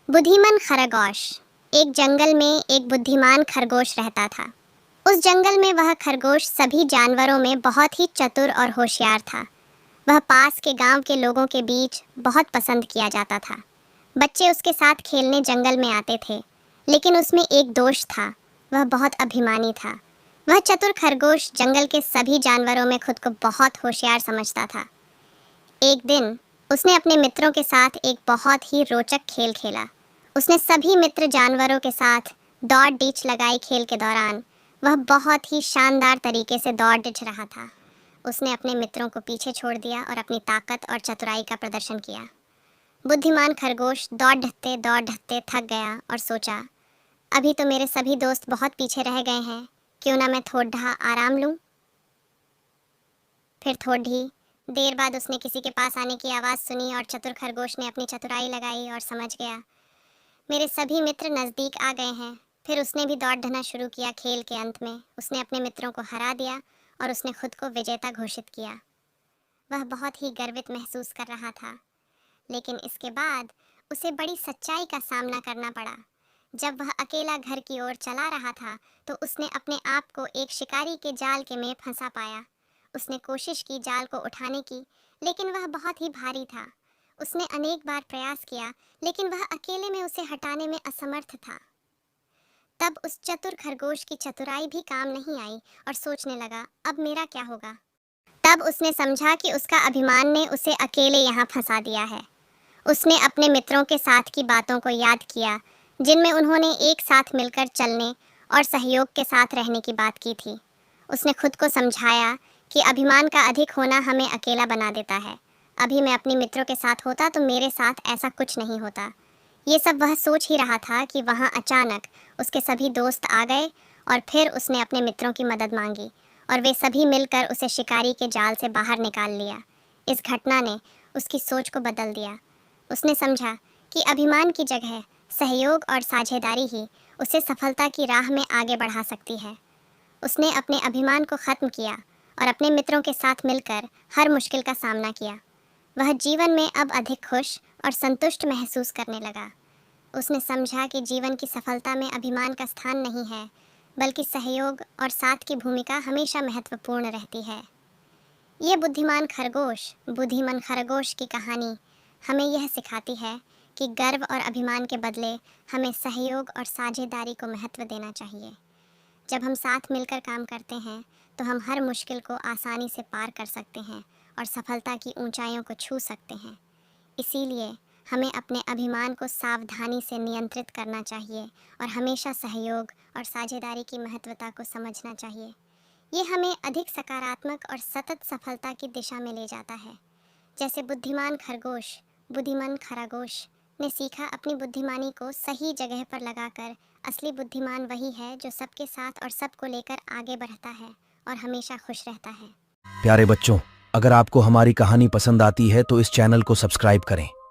बुद्धिमान खरगोश। एक जंगल में एक बुद्धिमान खरगोश रहता था। उस जंगल में वह खरगोश सभी जानवरों में बहुत ही चतुर और होशियार था। वह पास के गांव के लोगों के बीच बहुत पसंद किया जाता था। बच्चे उसके साथ खेलने जंगल में आते थे, लेकिन उसमें एक दोष था। वह बहुत अभिमानी था। वह चतुर खरगोश जंगल के सभी जानवरों में खुद को बहुत होशियार समझता था। एक दिन उसने अपने मित्रों के साथ एक बहुत ही रोचक खेल खेला। उसने सभी मित्र जानवरों के साथ दौड़ डीच लगाई। खेल के दौरान वह बहुत ही शानदार तरीके से दौड़ डीच रहा था। उसने अपने मित्रों को पीछे छोड़ दिया और अपनी ताकत और चतुराई का प्रदर्शन किया। बुद्धिमान खरगोश दौड़ ढकते थक गया और सोचा, अभी तो मेरे सभी दोस्त बहुत पीछे रह गए हैं, क्यों ना मैं थोड़ा आराम लूं। फिर थोड़ी देर बाद उसने किसी के पास आने की आवाज़ सुनी और चतुर खरगोश ने अपनी चतुराई लगाई और समझ गया, मेरे सभी मित्र नज़दीक आ गए हैं। फिर उसने भी दौड़ना शुरू किया। खेल के अंत में उसने अपने मित्रों को हरा दिया और उसने खुद को विजेता घोषित किया। वह बहुत ही गर्वित महसूस कर रहा था, लेकिन इसके बाद उसे बड़ी सच्चाई का सामना करना पड़ा। जब वह अकेला घर की ओर चला रहा था तो उसने अपने आप को एक शिकारी के जाल के में फंसा पाया। उसने कोशिश की जाल को उठाने की, लेकिन वह बहुत ही भारी था। उसने अनेक बार प्रयास किया, लेकिन वह अकेले में उसे हटाने में असमर्थ था। तब उस चतुर खरगोश की चतुराई भी काम नहीं आई और सोचने लगा, अब मेरा क्या होगा। तब उसने समझा कि उसका अभिमान ने उसे अकेले यहाँ फंसा दिया है। उसने अपने मित्रों के साथ की बातों को याद किया, जिनमें उन्होंने एक साथ मिलकर चलने और सहयोग के साथ रहने की बात की थी। उसने खुद को समझाया कि अभिमान का अधिक होना हमें अकेला बना देता है। अभी मैं अपने मित्रों के साथ होता तो मेरे साथ ऐसा कुछ नहीं होता। ये सब वह सोच ही रहा था कि वहाँ अचानक उसके सभी दोस्त आ गए और फिर उसने अपने मित्रों की मदद मांगी और वे सभी मिलकर उसे शिकारी के जाल से बाहर निकाल लिया। इस घटना ने उसकी सोच को बदल दिया। उसने समझा कि अभिमान की जगह सहयोग और साझेदारी ही उसे सफलता की राह में आगे बढ़ा सकती है। उसने अपने अभिमान को ख़त्म किया और अपने मित्रों के साथ मिलकर हर मुश्किल का सामना किया। वह जीवन में अब अधिक खुश और संतुष्ट महसूस करने लगा। उसने समझा कि जीवन की सफलता में अभिमान का स्थान नहीं है, बल्कि सहयोग और साथ की भूमिका हमेशा महत्वपूर्ण रहती है। ये बुद्धिमान खरगोश की कहानी हमें यह सिखाती है कि गर्व और अभिमान के बदले हमें सहयोग और साझेदारी को महत्व देना चाहिए। जब हम साथ मिलकर काम करते हैं तो हम हर मुश्किल को आसानी से पार कर सकते हैं और सफलता की ऊंचाइयों को छू सकते हैं। इसीलिए हमें अपने अभिमान को सावधानी से नियंत्रित करना चाहिए और हमेशा सहयोग और साझेदारी की महत्वता को समझना चाहिए। ये हमें अधिक सकारात्मक और सतत सफलता की दिशा में ले जाता है। जैसे बुद्धिमान खरगोश ने सीखा, अपनी बुद्धिमानी को सही जगह पर लगाकर असली बुद्धिमान वही है जो सबके साथ और सबको लेकर आगे बढ़ता है और हमेशा खुश रहता है। प्यारे बच्चों, अगर आपको हमारी कहानी पसंद आती है तो इस चैनल को सब्सक्राइब करें